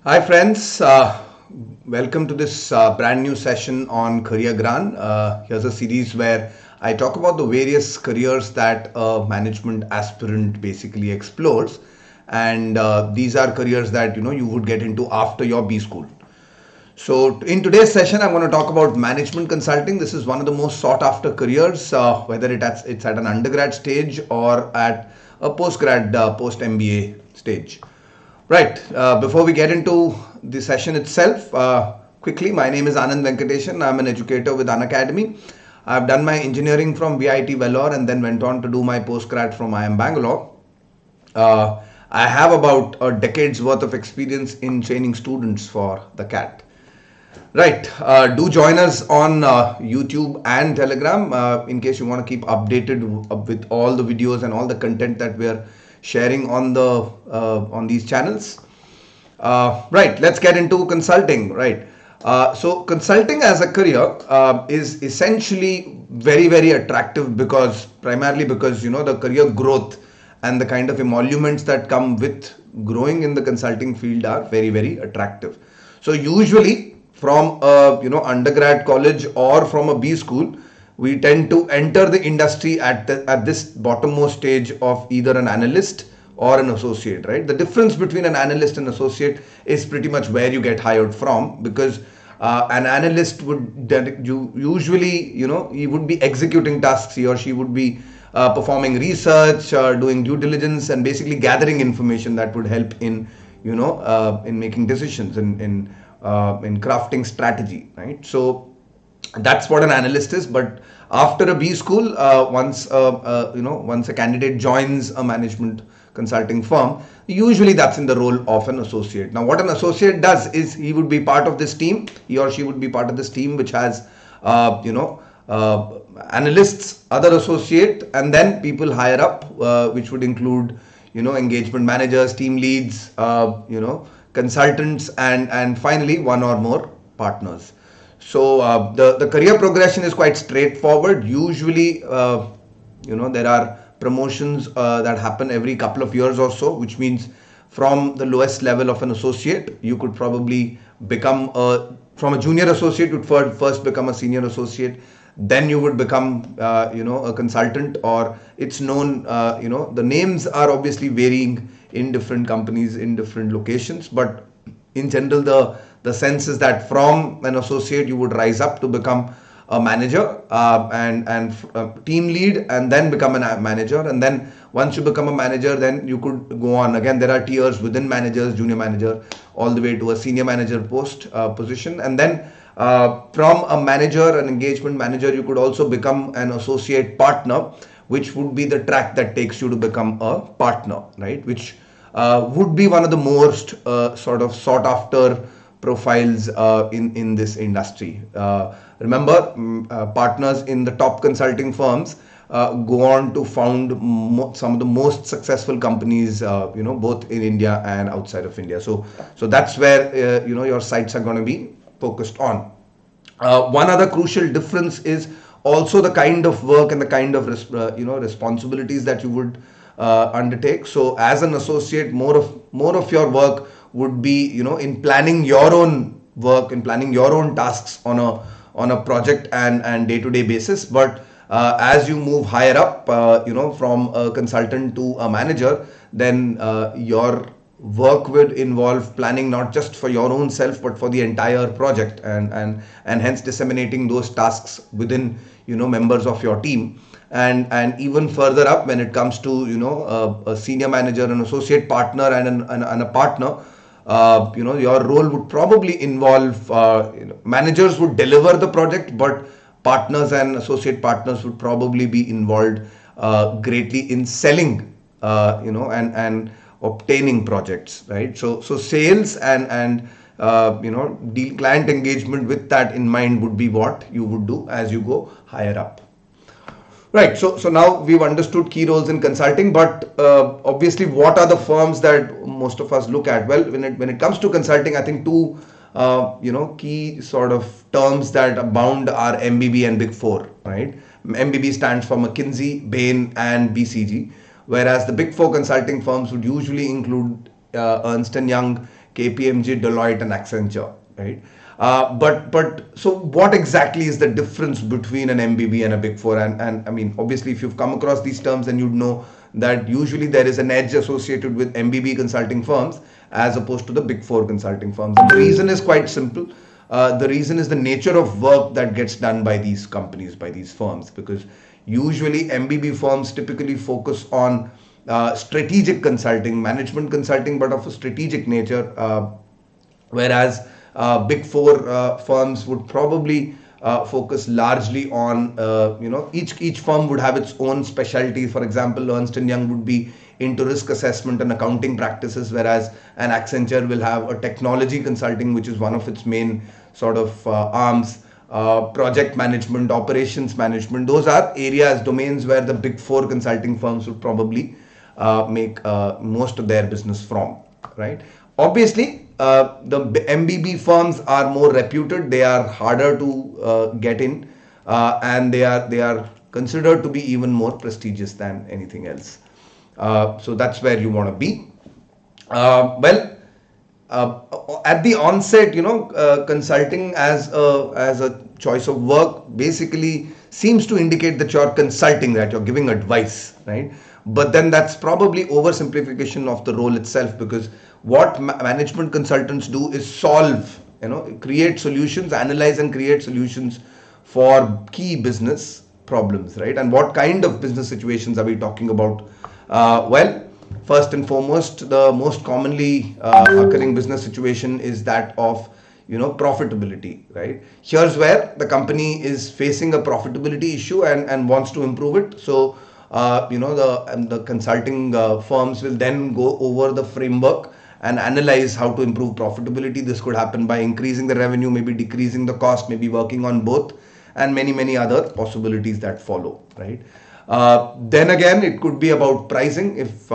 Hi, friends. Welcome to this brand new session on Career Gran. Here's a series where I talk about the various careers that a management aspirant basically explores, and these are careers that you would get into after your B school. So, in today's session, I'm going to talk about management consulting. This is one of the most sought after careers, whether it's at an undergrad stage or at a post MBA stage. Right. Before we get into the session itself, quickly, my name is Anand Venkatesan. I'm an educator with Unacademy. I've done my engineering from VIT Vellore and then went on to do my postgrad from IIM Bangalore. I have about a decade's worth of experience in training students for the CAT. Right. Do join us on YouTube and Telegram in case you want to keep updated with all the videos and all the content that we're sharing on these channels. Right. Let's get into consulting. Right. So consulting as a career is essentially very attractive primarily because the career growth and the kind of emoluments that come with growing in the consulting field are very attractive. So usually from a undergrad college or from a B school, we tend to enter the industry at this bottommost stage of either an analyst or an associate, right? The difference between an analyst and associate is pretty much where you get hired from, because an analyst would usually, he would be executing tasks. He or she would be performing research, doing due diligence, and basically gathering information that would help in in making decisions, in crafting strategy, right? So that's what an analyst is. But after a B school, once a candidate joins a management consulting firm, usually that's in the role of an associate. Now, what an associate does is he would be part of this team. He or she would be part of this team which has analysts, other associate, and then people higher up, which would include engagement managers, team leads, consultants, and finally one or more partners. So the career progression is quite straightforward. Usually, there are promotions that happen every couple of years or so, which means from the lowest level of an associate, you could probably become from a junior associate, you'd first become a senior associate. Then you would become, a consultant, or it's known, the names are obviously varying in different companies in different locations, but in general, the sense is that from an associate you would rise up to become a manager, and team lead, and then become a manager. And then once you become a manager, then you could go on. Again, there are tiers within managers, junior manager, all the way to a senior manager position. And then from a manager, an engagement manager, you could also become an associate partner, which would be the track that takes you to become a partner, right? Which would be one of the most sort of sought after profiles in this industry. Remember, partners in the top consulting firms go on to found some of the most successful companies, both in India and outside of India. So that's where your sights are going to be focused on. One other crucial difference is also the kind of work and the kind of responsibilities that you would undertake. So as an associate, more of your work would be in planning your own work, in planning your own tasks on a project and day-to-day basis. But as you move higher up, from a consultant to a manager, then your work would involve planning not just for your own self but for the entire project, and hence disseminating those tasks within members of your team. And even further up, when it comes to a senior manager, an associate partner, and a partner, your role would probably involve, managers would deliver the project, but partners and associate partners would probably be involved greatly in selling, and obtaining projects, right? So sales and deal client engagement with that in mind would be what you would do as you go higher up. Right. So now we've understood key roles in consulting, but obviously, what are the firms that most of us look at? Well, when it comes to consulting, I think two key sort of terms that abound are MBB and Big Four. Right. MBB stands for McKinsey, Bain, and BCG, whereas the Big Four consulting firms would usually include Ernst and Young, KPMG, Deloitte, and Accenture, right? But so what exactly is the difference between an MBB and a Big Four? And I mean, obviously, if you've come across these terms, then you'd know that usually there is an edge associated with MBB consulting firms as opposed to the Big Four consulting firms. And the reason is quite simple. The reason is the nature of work that gets done by these companies, by these firms, because usually MBB firms typically focus on strategic consulting, management consulting, but of a strategic nature, whereas Big Four firms would probably focus largely on, each firm would have its own specialty. For example, Ernst and Young would be into risk assessment and accounting practices, whereas an Accenture will have a technology consulting, which is one of its main sort of arms. Project management, operations management, those are areas, domains where the Big Four consulting firms would probably make most of their business from, right? Obviously, the MBB firms are more reputed, they are harder to get in, and they are considered to be even more prestigious than anything else. So that's where you want to be. Well, at the onset, consulting as a choice of work basically seems to indicate that you're consulting, that you're giving advice, right? But then that's probably oversimplification of the role itself, because what management consultants do is solve, create solutions, analyze and create solutions for key business problems, right? And what kind of business situations are we talking about? Well, first and foremost, the most commonly occurring business situation is that of profitability, right? Here's where the company is facing a profitability issue and wants to improve it. So the consulting firms will then go over the framework and analyze how to improve profitability. This could happen by increasing the revenue, maybe decreasing the cost, maybe working on both, and many other possibilities that follow, right? Then again, it could be about pricing. If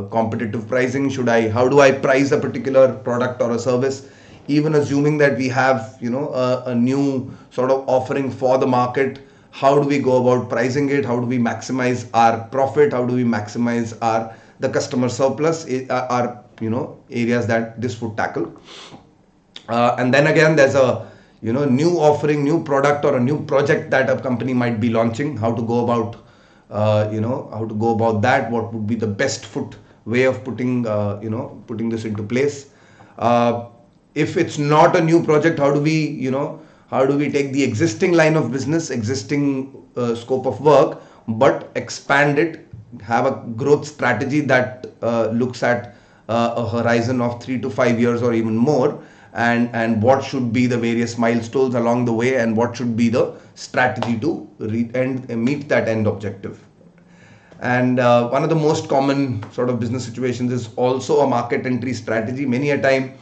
competitive pricing, how do I price a particular product or a service? Even assuming that we have a new sort of offering for the market, how do we go about pricing it? How do we maximize our profit? How do we maximize the customer surplus? Are areas that this would tackle. And then again, there's a new offering, new product, or a new project that a company might be launching. How to go about that? What would be the best way of putting this into place? If it's not a new project, how do we take the existing line of business, existing scope of work, but expand it, have a growth strategy that looks at a horizon of 3 to 5 years or even more, and what should be the various milestones along the way, and what should be the strategy to meet that end objective. And one of the most common sort of business situations is also a market entry strategy. Many a time,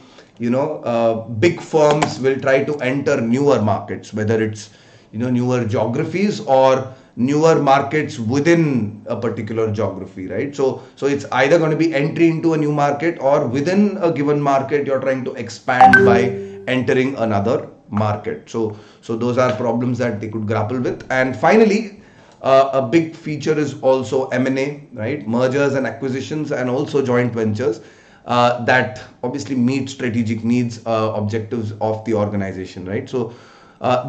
big firms will try to enter newer markets, whether it's newer geographies or newer markets within a particular geography, right? So it's either going to be entry into a new market, or within a given market you're trying to expand by entering another market. So those are problems that they could grapple with. And finally, a big feature is also M&A, right? Mergers and acquisitions, and also joint ventures that obviously meet strategic needs, objectives of the organization, right? So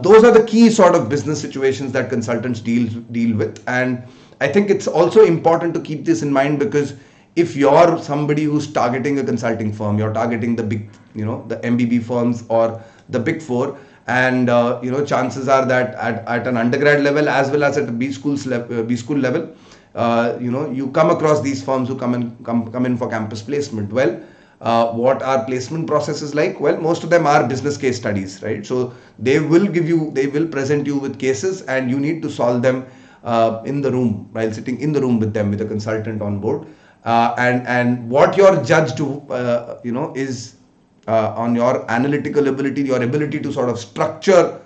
those are the key sort of business situations that consultants deal with. And I think it's also important to keep this in mind, because if you're somebody who's targeting a consulting firm, you're targeting the big, the MBB firms or the Big Four, and chances are that at an undergrad level as well as at a B school level, you come across these firms who come in for campus placement. Well, what are placement processes like? Well, most of them are business case studies, right? So they will present you with cases, and you need to solve them in the room, while sitting in the room with them, with a consultant on board. And what you're judged to, is on your analytical ability, your ability to sort of structure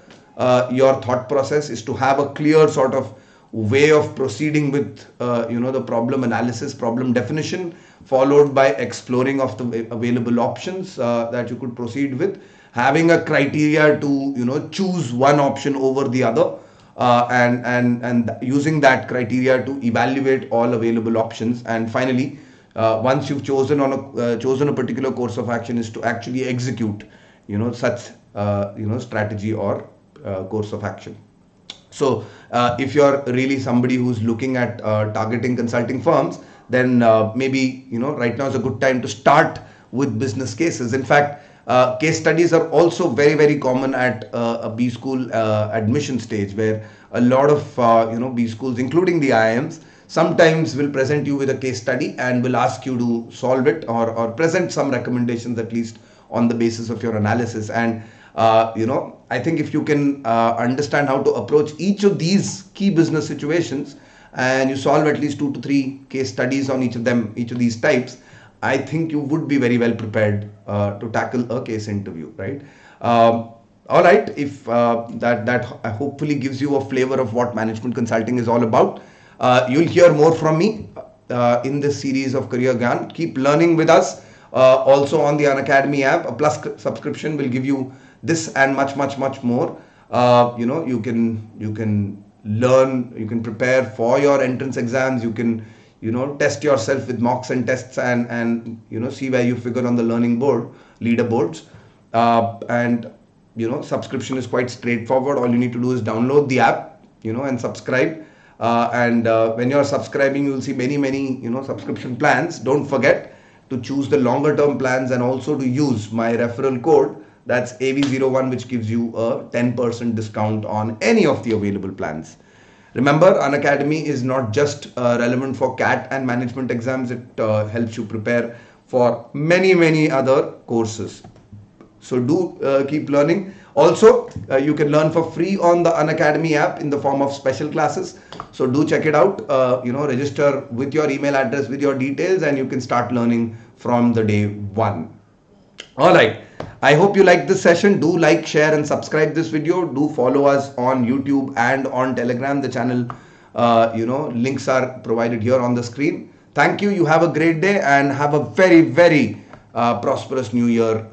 your thought process, is to have a clear sort of way of proceeding with the problem analysis, problem definition, followed by exploring of the available options that you could proceed with, having a criteria to choose one option over the other, and using that criteria to evaluate all available options, and finally once you've chosen a particular course of action, is to actually execute, such strategy or course of action. So, if you're really somebody who's looking at targeting consulting firms, then maybe right now is a good time to start with business cases. In fact, case studies are also very very common at a B school admission stage, where a lot of B schools, including the IIMs, sometimes will present you with a case study and will ask you to solve it, or present some recommendations at least on the basis of your analysis. And I think if you can understand how to approach each of these key business situations, and you solve at least 2 to 3 case studies on each of them, each of these types, I think you would be very well prepared to tackle a case interview, right? All right, if that hopefully gives you a flavor of what management consulting is all about. You'll hear more from me in this series of Career Gyan. Keep learning with us. Also on the Unacademy app, a plus subscription will give you this and much much more. You can learn, you can prepare for your entrance exams, you can test yourself with mocks and tests, and see where you figure on the learning board leaderboards. And subscription is quite straightforward. All you need to do is download the app, and subscribe. And when you're subscribing, you'll see many subscription plans. Don't forget to choose the longer term plans, and also to use my referral code, that's AV01, which gives you a 10% discount on any of the available plans. Remember, Unacademy is not just relevant for CAT and management exams. It helps you prepare for many other courses. So do keep learning. Also, you can learn for free on the Unacademy app in the form of special classes. So do check it out. Register with your email address, with your details, and you can start learning from the day one. All right. I hope you liked this session. Do like, share, and subscribe this video. Do follow us on YouTube and on Telegram. The channel, links are provided here on the screen. Thank you. You have a great day, and have a very prosperous new year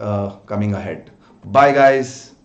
coming ahead. Bye, guys.